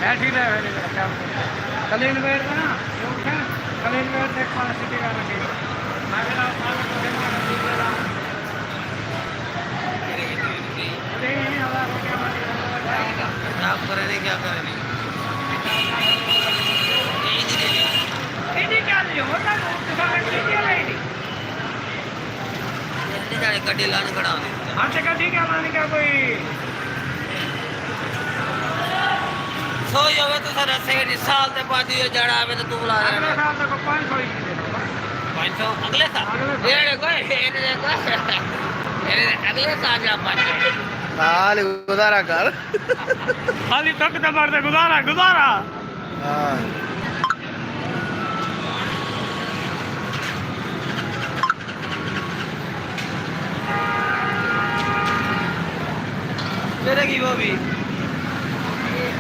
बैठ ही रहे क्या कल इन्वेट ना कल इन्वेट देख पाना सिटी का लगेगा क्या करें क्या करें गड्डी लाने खड़ा हाँ चक्कर ठीक है लाने का कोई सो जावे तो सर सेठ साल ते बाद ये जड़ा आवे तो तू बुला अगले साल तक 500 ही दे दो 500 अगले साल ये अगले साल जा 500 हाल गुजारा कर खाली तक तो मरते गुजारा गुजारा हाँ तेरे की वो भी